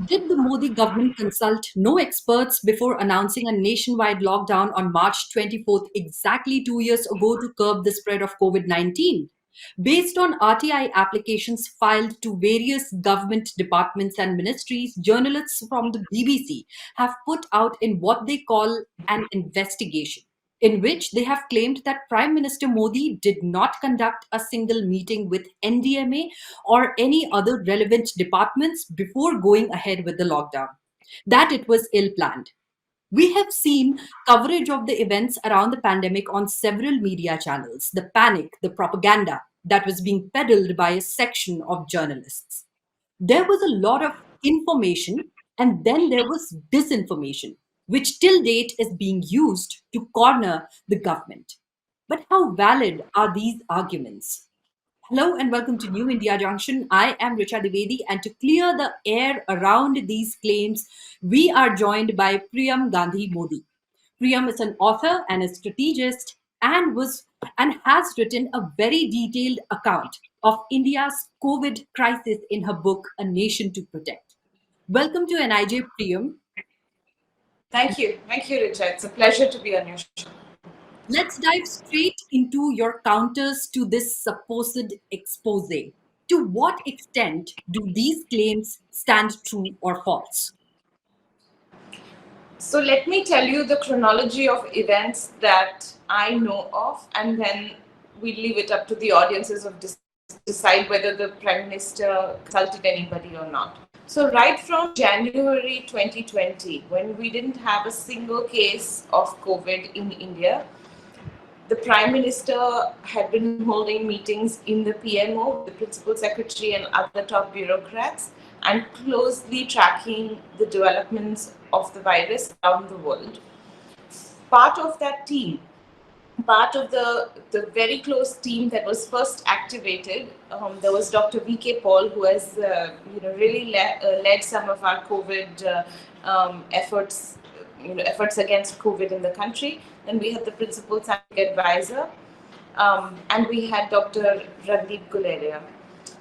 Did the Modi government consult no experts before announcing a nationwide lockdown on March 24th, exactly 2 years ago, to curb the spread of COVID 19? Based on RTI applications filed to various government departments and ministries, journalists from the BBC have put out in what they call an investigation, in which they have claimed that Prime Minister Modi did not conduct a single meeting with NDMA or any other relevant departments before going ahead with the lockdown, that it was ill planned. We have seen coverage of the events around the pandemic on several media channels, the panic, the propaganda that was being peddled by a section of journalists. There was a lot of information, and then there was disinformation, which till date is being used to corner the government. But how valid are these arguments? Hello and welcome to New India Junction. I am Richa Divedi, and to clear the air around these claims, we are joined by Priyam Gandhi Mody. Priyam is an author and a strategist and has written a very detailed account of India's COVID crisis in her book A Nation to Protect. Welcome to NIJ, Priyam. Thank you. Thank you, Richa. It's a pleasure to be on your show. Let's dive straight into your counters to this supposed expose. To what extent do these claims stand true or false? So let me tell you the chronology of events that I know of, and then we leave it up to the audiences of decide whether the Prime Minister consulted anybody or not. So right from January 2020, when we didn't have a single case of COVID in India, the Prime Minister had been holding meetings in the PMO, the Principal Secretary and other top bureaucrats, and closely tracking the developments of the virus around the world. Part of that team, part of the very close team that was first activated, there was Dr. V.K. Paul, who has really led some of our COVID efforts against COVID in the country. Then we had the principal scientific advisor, and we had Dr. Randeep Guleria.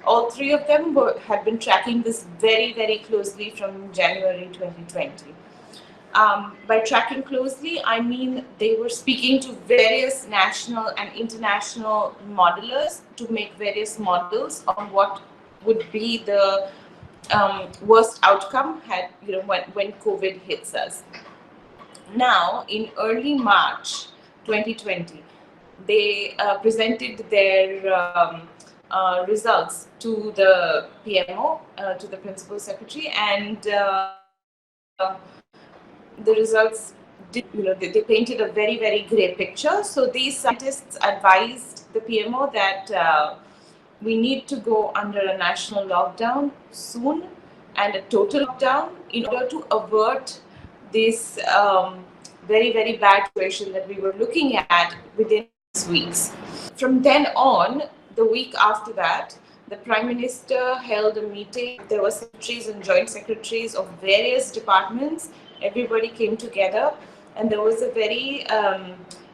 All three of them had been tracking this very, very closely from January 2020. By tracking closely, I mean they were speaking to various national and international modelers to make various models on what would be the worst outcome when COVID hits us. Now, in early March 2020, they presented their results to the PMO, to the Principal Secretary, and the results they painted a very, very grey picture. So these scientists advised the PMO that we need to go under a national lockdown soon and a total lockdown in order to avert this very, very bad situation that we were looking at within 6 weeks. From then on, the week after that, the Prime Minister held a meeting. There were secretaries and joint secretaries of various departments. Everybody came together, and there was a very,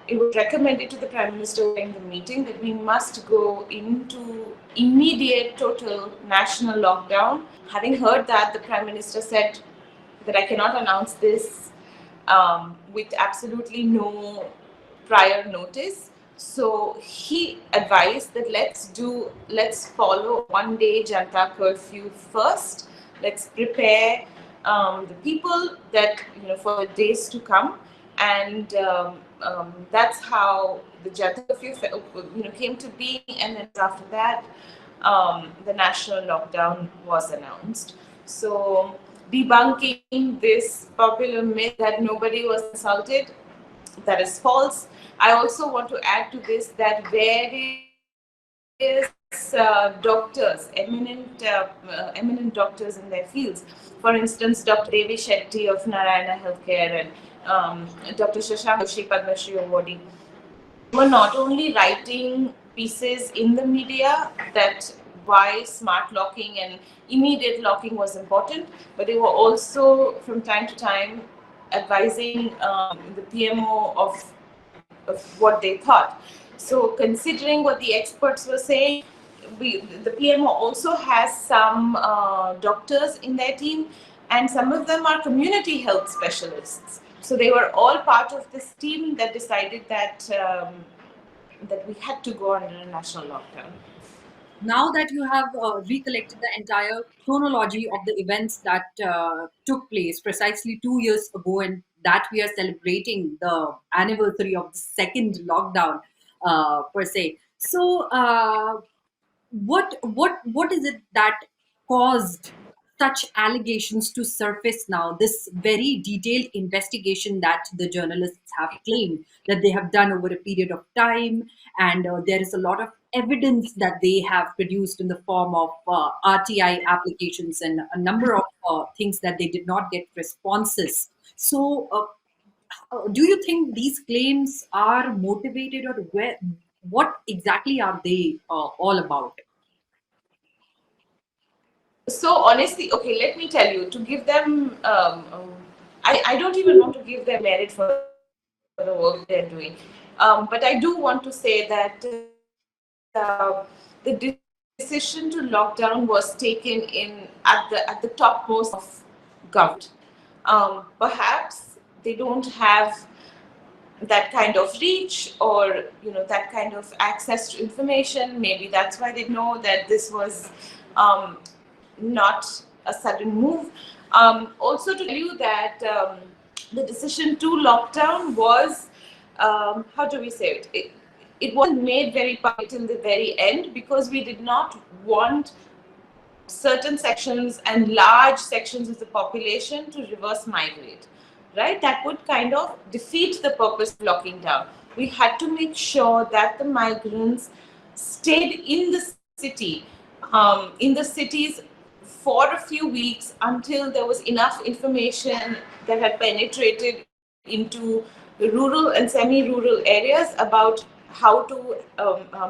it was recommended to the Prime Minister during the meeting that we must go into immediate total national lockdown. Having heard that, the Prime Minister said that I cannot announce this with absolutely no prior notice. So he advised that let's follow one-day Janta curfew first. Let's prepare the people that for the days to come, and that's how the Janta curfew came to be. And then after that, the national lockdown was announced. So debunking this popular myth that nobody was consulted, that is false. I also want to add to this that various doctors, eminent doctors in their fields, for instance, Dr. Devi Shetty of Narayana Healthcare and Dr. Shashank Joshi Padma Shri Awardee, were not only writing pieces in the media that why smart locking and immediate locking was important, but they were also from time to time advising the PMO of what they thought. So considering what the experts were saying, the PMO also has some doctors in their team and some of them are community health specialists. So they were all part of this team that decided that that we had to go under a national lockdown. Now that you have recollected the entire chronology of the events that took place precisely 2 years ago, and that we are celebrating the anniversary of the second lockdown, per se. So, what is it that caused such allegations to surface now? This very detailed investigation that the journalists have claimed that they have done over a period of time, and there is a lot of evidence that they have produced in the form of RTI applications and a number of things that they did not get responses. So, do you think these claims are motivated, or what exactly are they all about? So honestly, okay, let me tell you, to give them, I don't even want to give them merit for the work they're doing. But I do want to say that the decision to lock down was taken at the topmost of government. Perhaps they don't have that kind of reach, or that kind of access to information. Maybe that's why they know that this was not a sudden move. Also, to tell you that the decision to lockdown was, how do we say it wasn't made very public till the very end, because we did not want certain sections and large sections of the population to reverse migrate, right? That would kind of defeat the purpose of locking down. We had to make sure that the migrants stayed in the city, in the cities for a few weeks, until there was enough information that had penetrated into rural and semi-rural areas about how to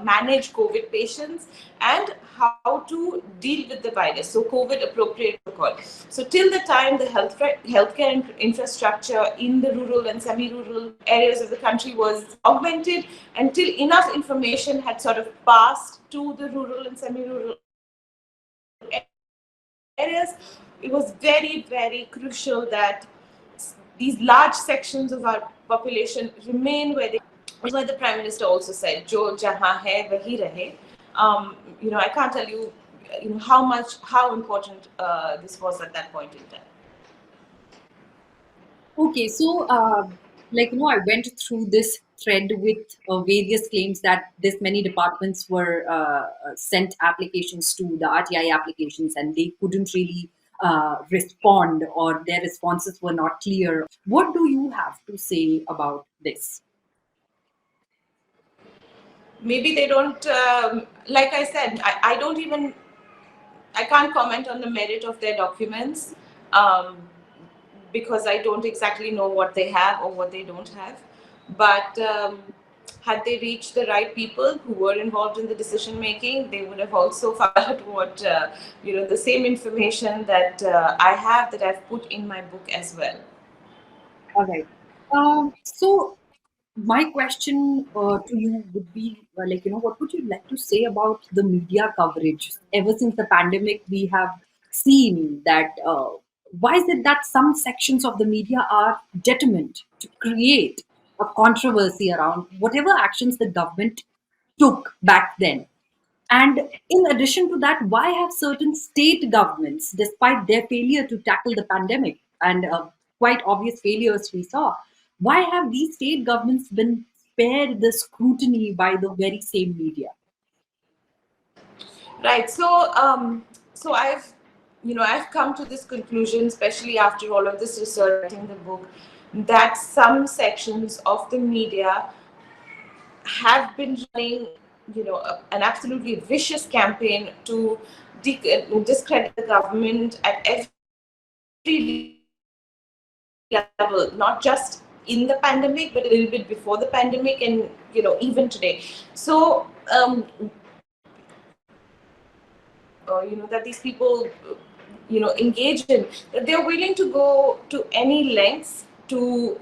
manage COVID patients and how to deal with the virus. So COVID appropriate protocol. So till the time the healthcare infrastructure in the rural and semi-rural areas of the country was augmented, until enough information had sort of passed to the rural and semi-rural areas, it was very, very crucial that these large sections of our population remain where they are. Which is why the Prime Minister also said, "Jo jahan hai wahi rahe." I can't tell you, how important this was at that point in time. Okay, so I went through this thread with various claims that this many departments were sent applications to the RTI applications, and they couldn't really respond, or their responses were not clear. What do you have to say about this? Maybe they don't. Like I said, I can't comment on the merit of their documents, um, because I don't exactly know what they have or what they don't have. But had they reached the right people who were involved in the decision making, they would have also found out what, the same information that I have, that I've put in my book as well. All right. So my question to you would be what would you like to say about the media coverage? Ever since the pandemic, we have seen that why is it that some sections of the media are determined to create a controversy around whatever actions the government took back then? And in addition to that, why have certain state governments, despite their failure to tackle the pandemic and quite obvious failures we saw, why have these state governments been spared the scrutiny by the very same media? Right. So I've come to this conclusion, especially after all of this research in the book, that some sections of the media have been running, an absolutely vicious campaign to discredit the government at every level, not just in the pandemic, but a little bit before the pandemic, and even today. So that these people engage in, that they're willing to go to any lengths to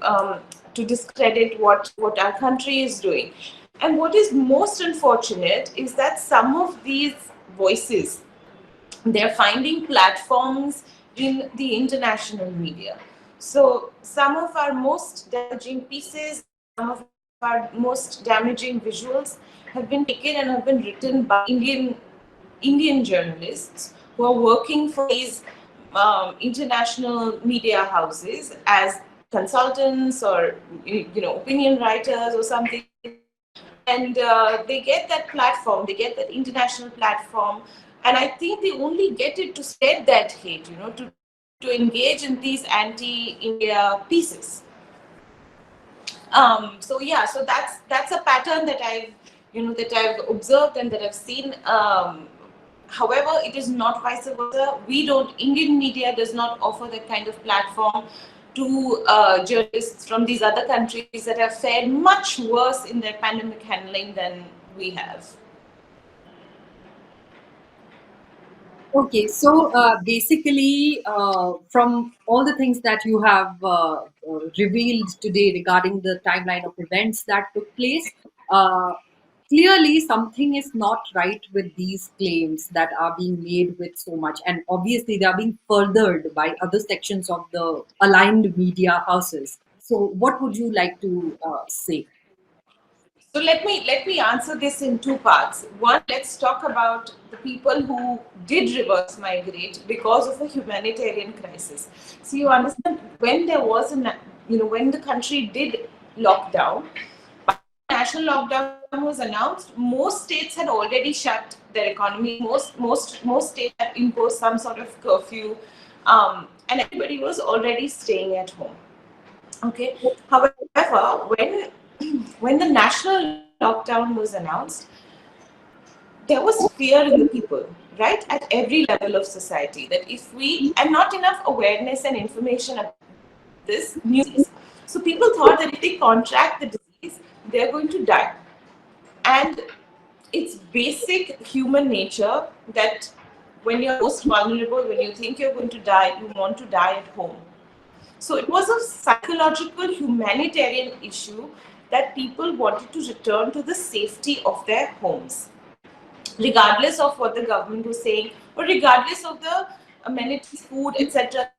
discredit what our country is doing. And what is most unfortunate is that some of these voices, they're finding platforms in the international media. So some of our most damaging pieces, some of our most damaging visuals have been taken and have been written by Indian journalists who are working for these international media houses as consultants or opinion writers or something, and they get that platform, they get that international platform, and I think they only get it to spread that hate, to engage in these anti-India pieces. So yeah, so that's a pattern that I've observed and that I've seen. However, it is not vice versa. We don't. Indian media does not offer that kind of platform to journalists from these other countries that have fared much worse in their pandemic handling than we have. Okay, so basically, from all the things that you have revealed today regarding the timeline of events that took place, uh, clearly something is not right with these claims that are being made with so much, and obviously they are being furthered by other sections of the aligned media houses. So, what would you like to say? So let me answer this in two parts. One, let's talk about the people who did reverse migrate because of a humanitarian crisis. So you understand, when there was when the country did lock down, national lockdown was announced, most states had already shut their economies. Most states had imposed some sort of curfew, and everybody was already staying at home. Okay. However, when the national lockdown was announced, there was fear in the people, right, at every level of society, that if we, and not enough awareness and information about this new disease. So people thought that if they contract the disease, they're going to die. And it's basic human nature that when you're most vulnerable, when you think you're going to die, you want to die at home. So it was a psychological humanitarian issue that people wanted to return to the safety of their homes, regardless of what the government was saying, or regardless of the amenities, food, etc.,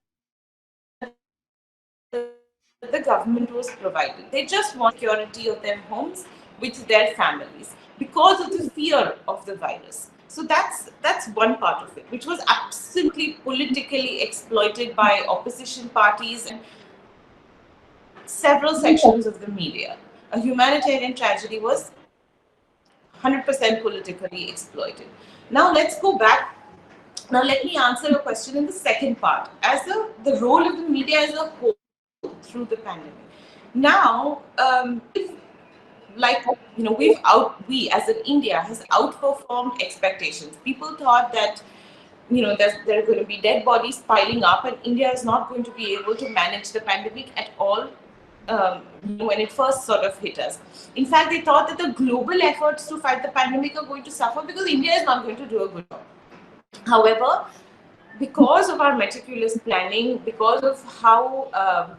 that the government was providing. They just wanted the security of their homes with their families because of the fear of the virus. So that's one part of it, which was absolutely politically exploited by opposition parties and several sections of the media. A humanitarian tragedy was 100% politically exploited. Now let's go back. Now let me answer your question in the second part. As the role of the media as a whole through the pandemic. Now, like we as in India has outperformed expectations. People thought that there are going to be dead bodies piling up, and India is not going to be able to manage the pandemic at all. When it first sort of hit us, in fact, they thought that the global efforts to fight the pandemic are going to suffer because India is not going to do a good job. However, because of our meticulous planning, because of um,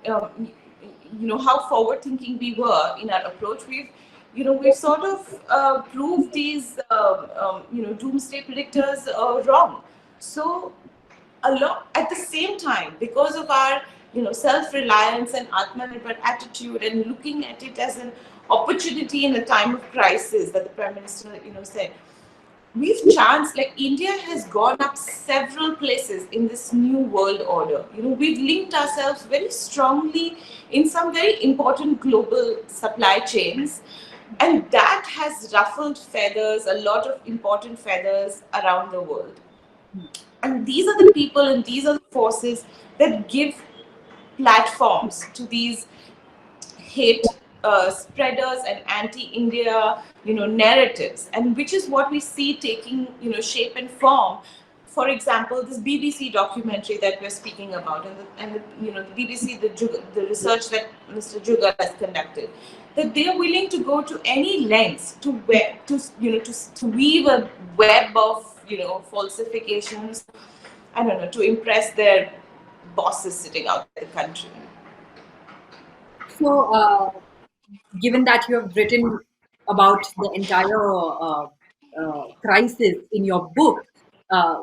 how forward-thinking we were in our approach, we've sort of proved these doomsday predictors wrong. So a lot at the same time, because of our self-reliance and atmanirbhar attitude, and looking at it as an opportunity in a time of crisis, that the Prime Minister said, we've chanced, like India has gone up several places in this new world order. We've linked ourselves very strongly in some very important global supply chains, and that has ruffled feathers, a lot of important feathers around the world. And these are the people and these are the forces that give platforms to these hate spreaders and anti-India, narratives, and which is what we see taking, shape and form. For example, this BBC documentary that we're speaking about, the BBC, the research that Mr. Jugal has conducted, that they are willing to go to any lengths to weave a web of falsifications, I don't know, to impress their bosses sitting outside the country. So, given that you have written about the entire crisis in your book, uh,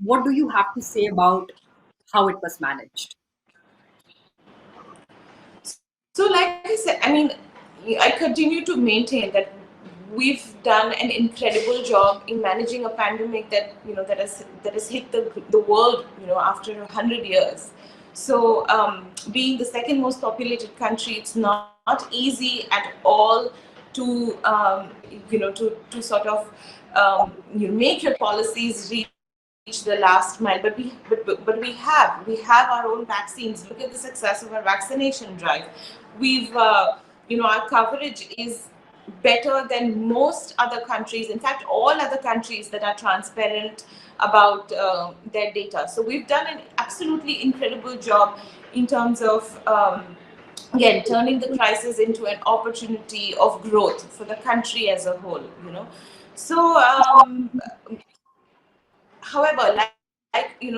what do you have to say about how it was managed? So, like I said, I mean, I continue to maintain that we've done an incredible job in managing a pandemic that that has hit the world after 100 years. So, being the second most populated country, it's not easy at all to to sort of make your policies reach the last mile. But we have our own vaccines. Look at the success of our vaccination drive. We've our coverage is better than most other countries. In fact, all other countries that are transparent about their data. So we've done an absolutely incredible job in terms of again turning the crisis into an opportunity of growth for the country as a whole. So however, like we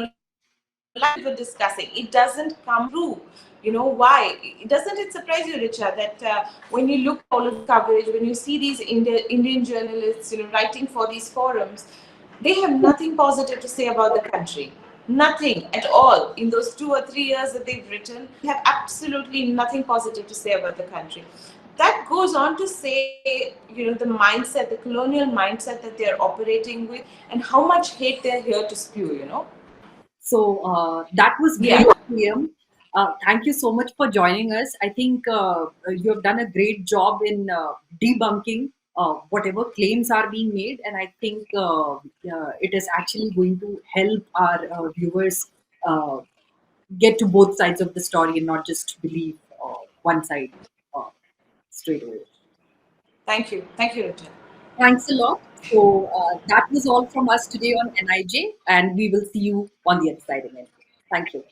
were discussing, it doesn't come through. Why? Doesn't it surprise you, Richa, that when you look at all of the coverage, when you see these Indian journalists, writing for these forums, they have nothing positive to say about the country. Nothing at all. In those 2 or 3 years that they've written, they have absolutely nothing positive to say about the country. That goes on to say, the mindset, the colonial mindset that they're operating with, and how much hate they're here to spew. So that was great, Yeah. Liam. Thank you so much for joining us. I think you have done a great job in debunking whatever claims are being made, and I think it is actually going to help our viewers uh, get to both sides of the story and not just believe one side uh, straight away. Thank you. Thank you, Richa. Thanks a lot. So that was all from us today on NIJ, and we will see you on the other side again. Thank you.